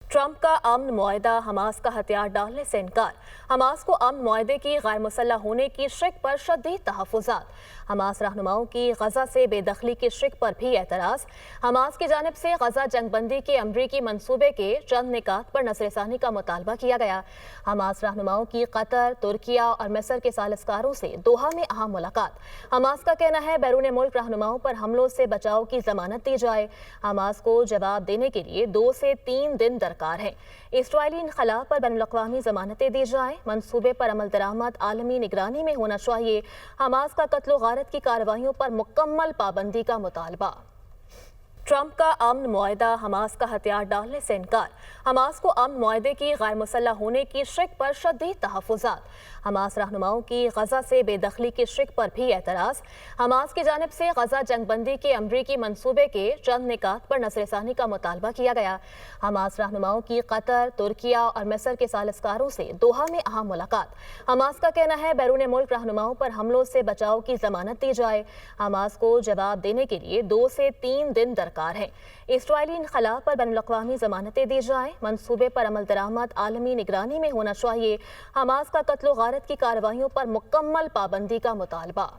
Trump का अमन मुआहदा Hamas का हथियार डालने से इनकार। हमास को अमन मुआहदे की गैर मुसल्लह होने की शिक पर शदीद तहफ़्फ़ुज़ात। हमास रहनुमाओं की गजा से बेदखली की शिक पर भी एतराज़। हमास की जानिब से गजा जंगबंदी के अमरीकी मंसूबे के चंद निकात पर नज़रसानी का मुतालबा किया गया। हमास रहनुमाओं की कतर, तुर्किया और मिस्र के सालिसकारों से दोहा में अहम मुलाकात। हमास का कहना है बैरून मुल्क रहनुमाओं पर हमलों से बचाव की जमानत दी जाए। हमास को जवाब देने के लिए 2 से 3 दिन दरकार है। इस्राईली इनखला पर बैनुल-अक़वामी जमानतें दी जाएं। मंसूबे पर अमल दरामद आलमी निगरानी में होना चाहिए। हमास का कत्ल गारत की कार्रवाइयों पर मुकम्मल पाबंदी का मुतालबा। ट्रंप का अमन मुआहदा हमास का हथियार डालने से इनकार। हमास को अमन मुआहदे की गैर मुसल्लह होने की शिक पर शदीद तहफ़्फ़ुज़ात। हमास रहनुमाओं की गजा से बेदखली की शिक पर भी एतराज़। हमास की जानिब से गजा जंगबंदी के अमरीकी मंसूबे के चंद निकात पर नज़रसानी का मुतालबा किया गया। हमास रहनुमाओं की कतर, तुर्किया और मिस्र के सालिसकारों से दोहा में अहम मुलाकात। हमास का कहना है बैरून मुल्क रहनुमाओं पर हमलों से बचाव की जमानत दी जाए। हमास को जवाब देने के लिए 2 से 3 दिन दरकार है। इस्राईली इनखला पर बैनुल-अक़वामी जमानतें दी जाएं। मंसूबे पर अमल दरामद आलमी निगरानी में होना चाहिए। हमास का कत्ल गारत की कार्रवाइयों पर मुकम्मल पाबंदी का मुतालबा।